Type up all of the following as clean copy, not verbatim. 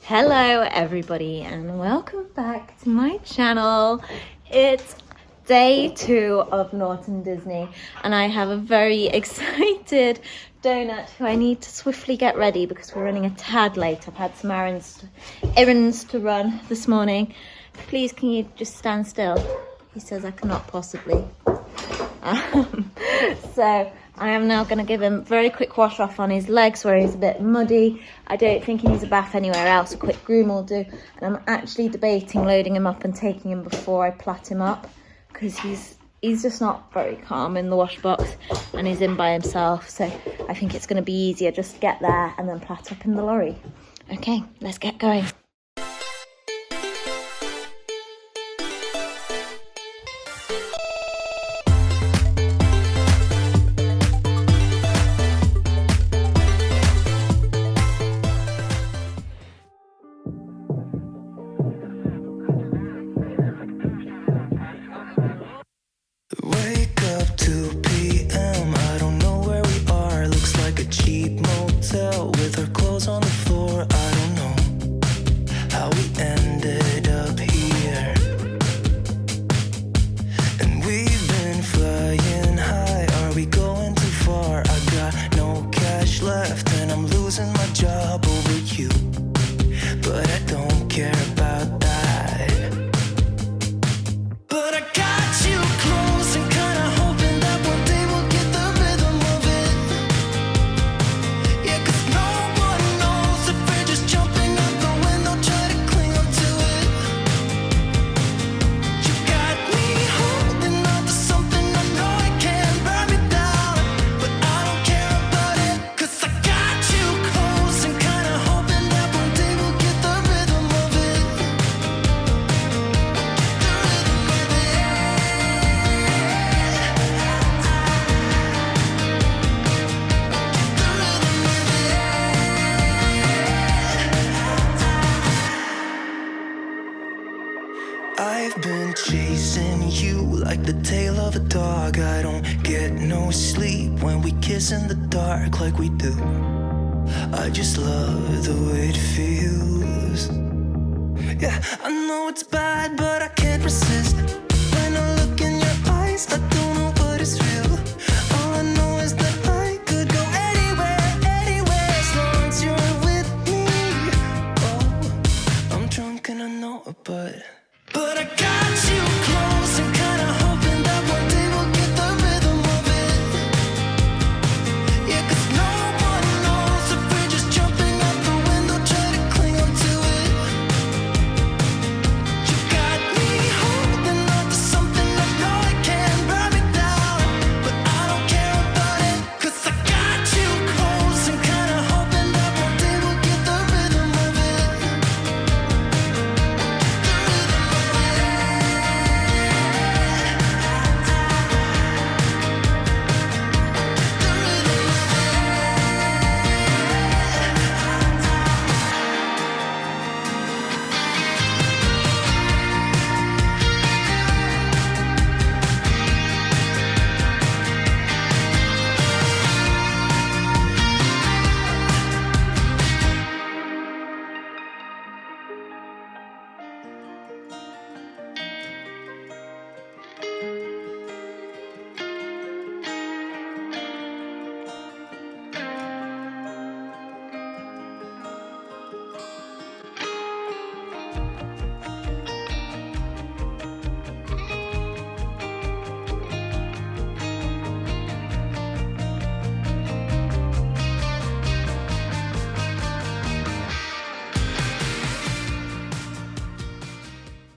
Hello everybody and welcome back to my channel. It's day 2 of Norton Disney and I have a very excited donut who I need to swiftly get ready because we're running a tad late. I've had some errands to run this morning. Please can you just stand still? He says I cannot possibly. So I am now going to give him a very quick wash off on his legs where he's a bit muddy. I don't think he needs a bath anywhere else. A quick groom will do. And I'm actually debating loading him up and taking him before I plait him up because he's just not very calm in the wash box and he's in by himself. So I think it's going to be easier just to get there and then plait up in the lorry. Okay, let's get going. Wake up 2 p.m. I don't know where we are. Looks like a cheap motel with our clothes on the floor. I don't know how we ended up here. And we've been flying high. Are we going too far? I got no cash left and I'm losing my job over you. But I don't care about that. But I got you close and kinda hoping that one day we'll get the rhythm of it. Yeah, 'cause no one knows if we're just jumping out the window, try to cling on to it. You got me holding on to something I know it can burn me down, but I don't care about it, 'cause I got you close and kinda hoping that one day we'll get the rhythm of it. I've been chasing you like the tail of a dog. I don't get no sleep when we kiss in the dark like we do. I just love the way it feels. Yeah, I know it's bad, but I can't resist. When I look in your eyes, I don't know what is real. All I know is that I could go anywhere, as long as you're with me. Oh, I'm drunk and I know it, but I got you close and kinda hoping that one day we'll get the rhythm of it. Yeah, 'cause no one knows if we're just jumping out the window, try to cling on to it. You got me holding on to something I know it can burn me down, but I don't care about it, 'cause I got you close and kinda hoping that one day we'll get the rhythm of it.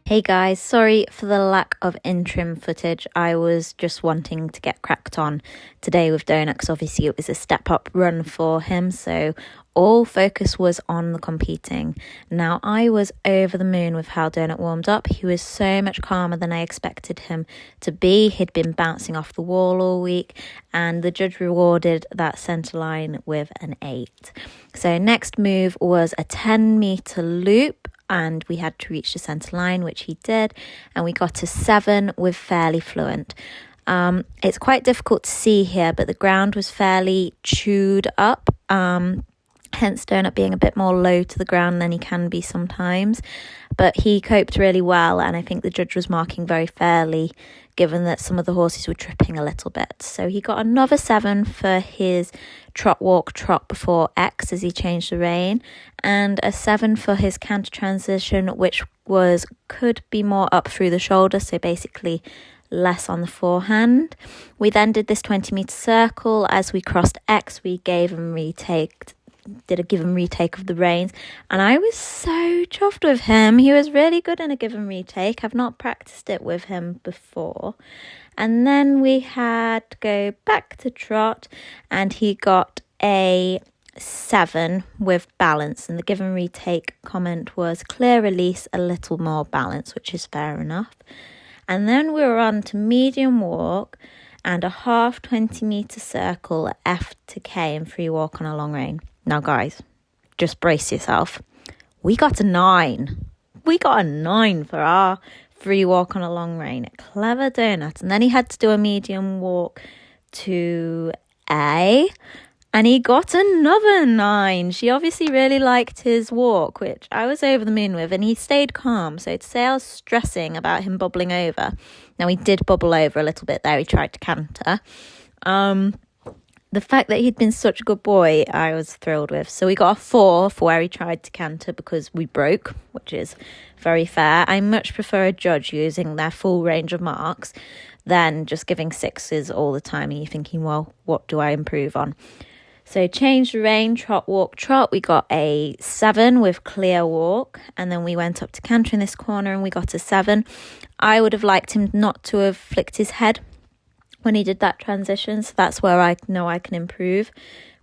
Hey guys, sorry for the lack of interim footage. I was just wanting to get cracked on today with Donut because obviously it was a step up run for him, so all focus was on the competing. Now I was over the moon with how Donut warmed up. He was so much calmer than I expected him to be. He'd been bouncing off the wall all week and the judge rewarded that centre line with an 8. So next move was a 10-metre loop and we had to reach the centre line, which he did, and we got to 7 with fairly fluent. It's quite difficult to see here, but the ground was fairly chewed up. hence Donut being a bit more low to the ground than he can be sometimes. But he coped really well, and I think the judge was marking very fairly, given that some of the horses were tripping a little bit. So he got another 7 for his trot, walk, trot before X as he changed the rein, and a 7 for his canter transition, which could be more up through the shoulder, so basically less on the forehand. We then did this 20-meter circle. As we crossed X, we did a give and retake of the reins, and I was so chuffed with him. He was really good in a give and retake. I've not practiced it with him before. And then we had to go back to trot, and he got a 7 with balance, and the give and retake comment was clear release, a little more balance, which is fair enough. And then we were on to medium walk and a half 20-meter circle, F to K, and free walk on a long rein. Now, guys, just brace yourself. We got a 9. We got a 9 for our free walk on a long rein. Clever Donut. And then he had to do a medium walk to A, and he got another 9. She obviously really liked his walk, which I was over the moon with, and he stayed calm. So to say I was stressing about him bubbling over. Now, he did bubble over a little bit there. He tried to canter. The fact that he'd been such a good boy, I was thrilled with. So we got a 4 for where he tried to canter because we broke, which is very fair. I much prefer a judge using their full range of marks than just giving 6s all the time and you're thinking, well, what do I improve on? So change the rein, trot, walk, trot. We got a 7 with clear walk, and then we went up to canter in this corner and we got a 7. I would have liked him not to have flicked his head when he did that transition, so that's where I know I can improve.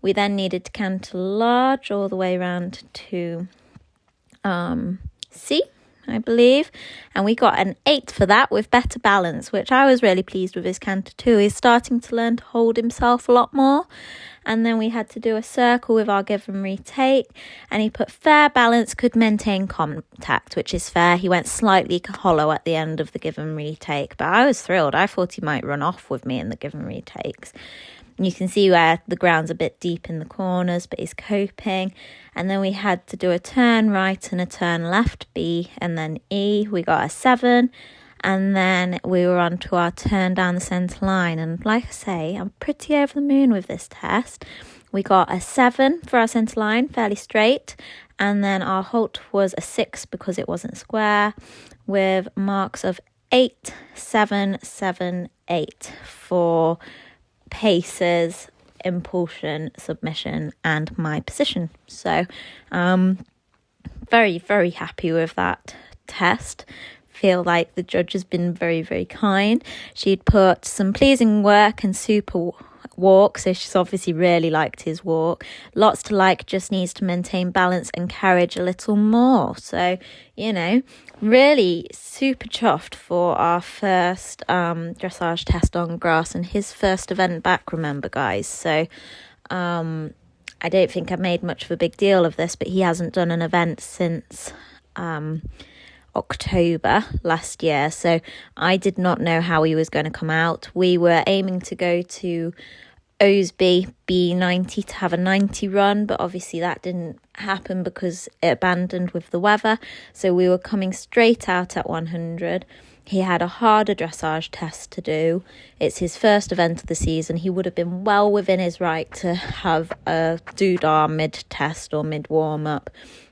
We then needed to canter large all the way around to C, I believe, and we got an 8 for that with better balance, which I was really pleased with his canter too. He's starting to learn to hold himself a lot more. And then we had to do a circle with our give and retake, and he put fair balance, could maintain contact, which is fair. He went slightly hollow at the end of the give and retake, but I was thrilled. I thought he might run off with me in the give and retakes. And you can see where the ground's a bit deep in the corners, but he's coping. And then we had to do a turn right and a turn left, B, and then E. We got a 7. And then we were on to our turn down the centre line. And like I say, I'm pretty over the moon with this test. We got a 7 for our centre line, fairly straight. And then our halt was a 6 because it wasn't square, with marks of 8, 7, 7, 8 for paces, impulsion, submission, and my position. So very, very happy with that test. Feel like the judge has been very, very kind. She'd put some pleasing work and super walk, so she's obviously really liked his walk. Lots to like, just needs to maintain balance and carriage a little more. So, really super chuffed for our first dressage test on grass and his first event back, remember, guys. So I don't think I made much of a big deal of this, but he hasn't done an event since October last year, so I did not know how he was going to come out. We were aiming to go to Osby BE100 to have a 90 run, but obviously that didn't happen because it abandoned with the weather, so we were coming straight out at 100. He had a harder dressage test to do. It's his first event of the season. He would have been well within his right to have a doodah mid-test or mid-warm-up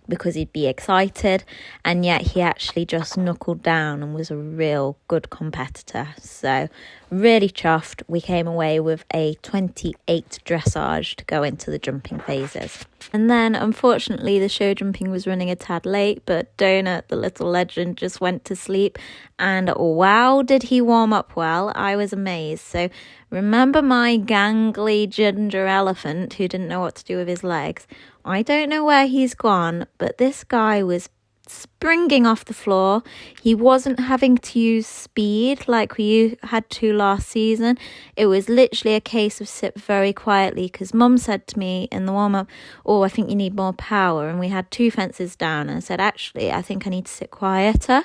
because he'd be excited, and yet he actually just knuckled down and was a real good competitor. So really chuffed. We came away with a 28 dressage to go into the jumping phases. And then unfortunately the show jumping was running a tad late, but Donut, the little legend, just went to sleep, and wow, did he warm up well. I was amazed. So remember my gangly ginger elephant who didn't know what to do with his legs? I don't know where he's gone, but this guy was springing off the floor. He wasn't having to use speed like we had to last season. It was literally a case of sit very quietly, because Mum said to me in the warm-up, oh, I think you need more power. And we had 2 fences down, and I said, actually, I think I need to sit quieter.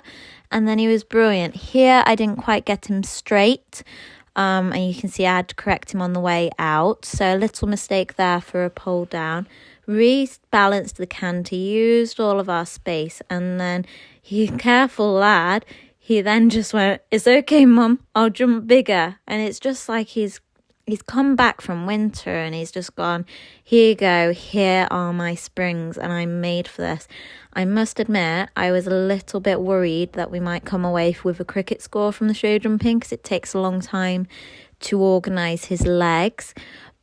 And then he was brilliant. Here, I didn't quite get him straight. And you can see I had to correct him on the way out. So a little mistake there for a pole down. rebalanced the canter, used all of our space, and then careful lad, he then just went, "It's okay, Mum, I'll jump bigger." And it's just like he's come back from winter and he's just gone, "Here you go, here are my springs and I'm made for this." I must admit, I was a little bit worried that we might come away with a cricket score from the show jumping because it takes a long time to organise his legs,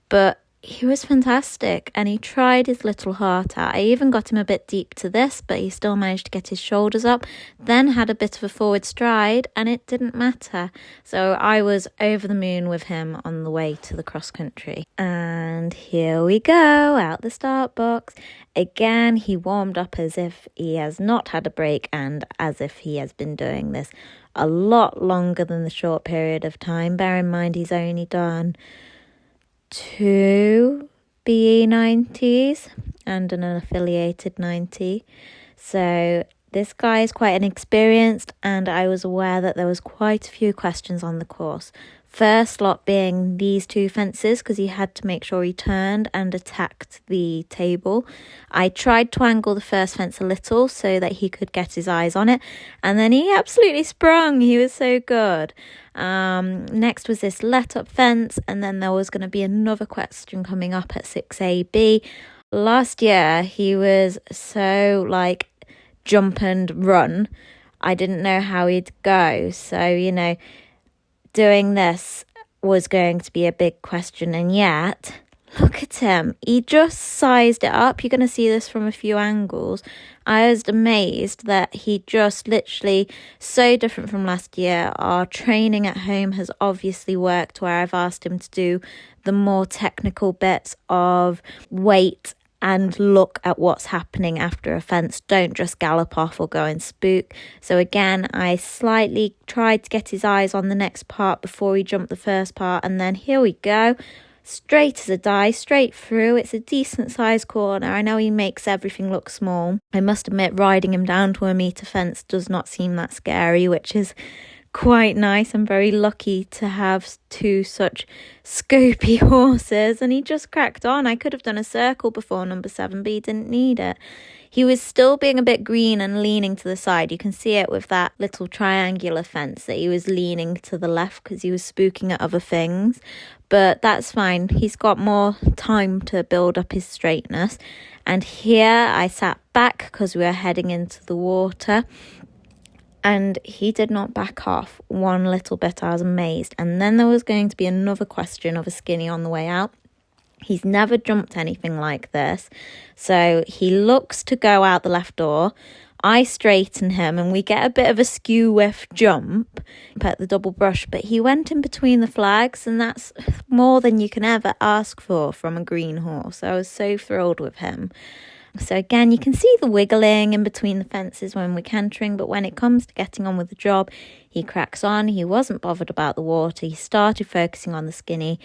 but he was fantastic and he tried his little heart out. I even got him a bit deep to this, but he still managed to get his shoulders up, then had a bit of a forward stride and it didn't matter. So I was over the moon with him on the way to the cross country. And here we go, out the start box. Again, he warmed up as if he has not had a break and as if he has been doing this a lot longer than the short period of time. Bear in mind, he's only done 2 BE90s and an affiliated 90. So this guy is quite inexperienced, and I was aware that there was quite a few questions on the course. First lot being these 2 fences, because he had to make sure he turned and attacked the table. I tried to angle the first fence a little so that he could get his eyes on it, and then he absolutely sprung. He was so good. Next was this let-up fence, and then there was going to be another question coming up at 6AB. Last year, he was so like jump and run. I didn't know how he'd go, so, doing this was going to be a big question, and yet look at him. He just sized it up. You're going to see this from a few angles. I was amazed that he just literally so different from last year. Our training at home has obviously worked, where I've asked him to do the more technical bits of weight and look at what's happening after a fence. Don't just gallop off or go and spook. So again, I slightly tried to get his eyes on the next part before he jumped the first part, and then here we go. Straight as a die, straight through. It's a decent sized corner. I know he makes everything look small. I must admit, riding him down to a metre fence does not seem that scary, which is quite nice. I'm very lucky to have 2 such scopy horses, and he just cracked on. I could have done a circle before number 7, but he didn't need it. He was still being a bit green and leaning to the side. You can see it with that little triangular fence that he was leaning to the left because he was spooking at other things, but that's fine. He's got more time to build up his straightness. And here I sat back because we were heading into the water, and he did not back off one little bit. I was amazed. And then there was going to be another question of a skinny on the way out. He's never jumped anything like this. So he looks to go out the left door. I straighten him and we get a bit of a skew whiff jump at the double brush, but he went in between the flags, and that's more than you can ever ask for from a green horse. I was so thrilled with him. So again, you can see the wiggling in between the fences when we're cantering, but when it comes to getting on with the job, he cracks on. He wasn't bothered about the water. He started focusing on the skinny.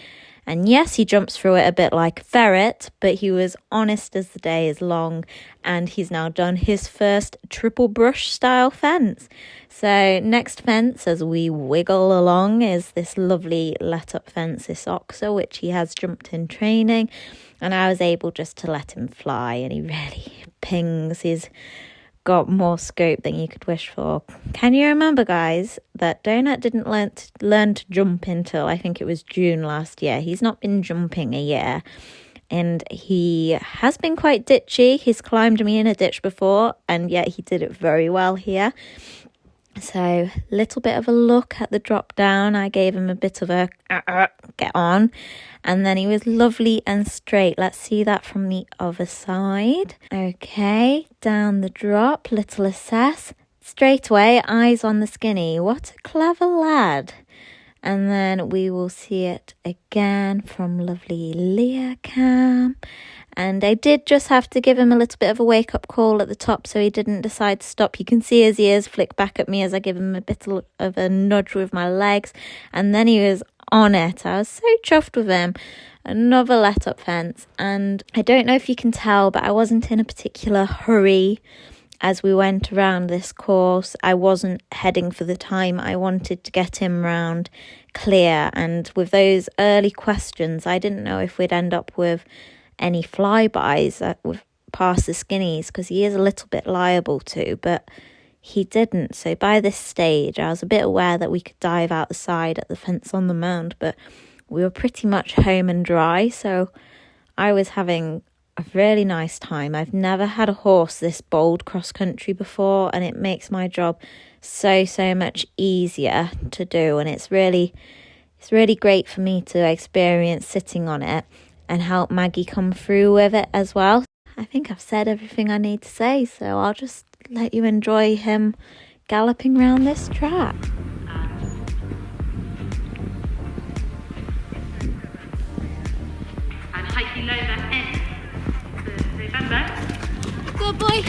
And yes, he jumps through it a bit like a ferret, but he was honest as the day is long, and he's now done his first triple brush style fence. So next fence, as we wiggle along, is this lovely let-up fence, this oxer, which he has jumped in training. And I was able just to let him fly, and he really pings. He's got more scope than you could wish for. Can you remember, guys, that Donut didn't learn to jump until I think it was June last year. He's not been jumping a year, and he has been quite ditchy. He's climbed me in a ditch before, and yet he did it very well here. So little bit of a look at the drop down. I gave him a bit of a get on, and then he was lovely and straight. Let's see that from the other side. Okay, down the drop, little assess. Straight away, eyes on the skinny. What a clever lad. And then we will see it again from lovely Leah Cam. And I did just have to give him a little bit of a wake-up call at the top so he didn't decide to stop. You can see his ears flick back at me as I give him a bit of a nudge with my legs. And then he was on it. I was so chuffed with him. Another let-up fence. And I don't know if you can tell, but I wasn't in a particular hurry as we went around this course. I wasn't heading for the time. I wanted to get him round clear. And with those early questions, I didn't know if we'd end up with any flybys past the skinnies, because he is a little bit liable to, but he didn't. So by this stage, I was a bit aware that we could dive out the side at the fence on the mound, but we were pretty much home and dry, so I was having a really nice time. I've never had a horse this bold cross country before, and it makes my job so much easier to do, and it's really great for me to experience sitting on it and help Maggie come through with it as well. I think I've said everything I need to say, so I'll just let you enjoy him galloping around this track. And height below that end to November. Good boy.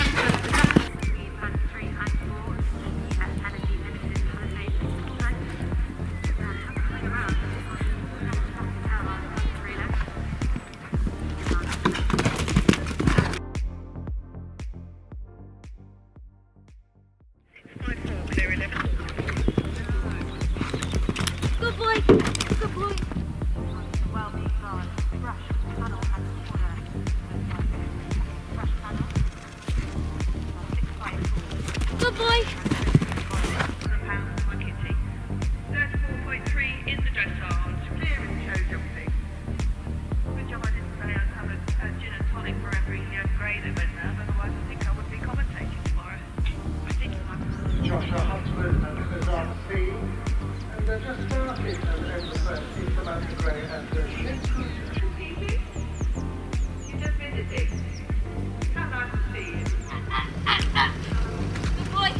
Good boy. Good boy. Good boy. 34.3 in the dressage, clear in show jumping. Good job I didn't say I'd have a gin and tonic for every grey that went round, otherwise I think I would be commentating tomorrow. I think Joshua Huntsman and Bizarre C. And they're just starting as the first systematic grey and the Easy. You just visited. How nice to see you. Good boy.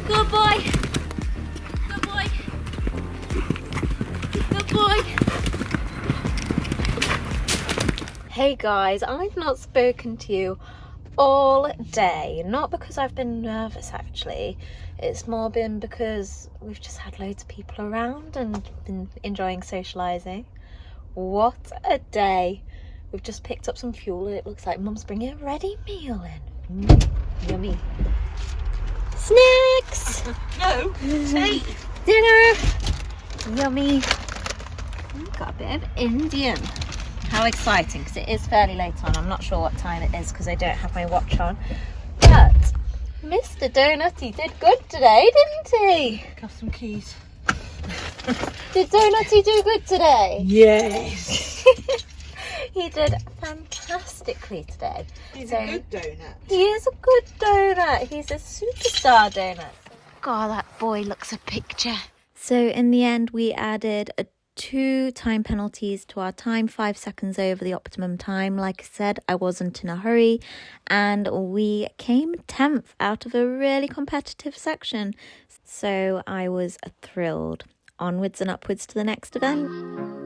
Good boy. Good boy. Good boy. Hey guys, I've not spoken to you all day. Not because I've been nervous actually. It's more been because we've just had loads of people around and been enjoying socialising. What a day. We've just picked up some fuel and it looks like Mum's bringing a ready meal in. Yummy. Snacks! No, tea. Dinner! Yummy. We've got a bit of Indian. How exciting, because it is fairly late on. I'm not sure what time it is because I don't have my watch on. But Mr. Donutty did good today, didn't he? Got some keys. Did Donutty do good today? Yes. He did fantastically today. He's a good donut. He is a good donut. He's a superstar donut. God, that boy looks a picture. So in the end, we added 2 time penalties to our time, 5 seconds over the optimum time. Like I said, I wasn't in a hurry, and we came 10th out of a really competitive section. So I was thrilled. Onwards and upwards to the next event.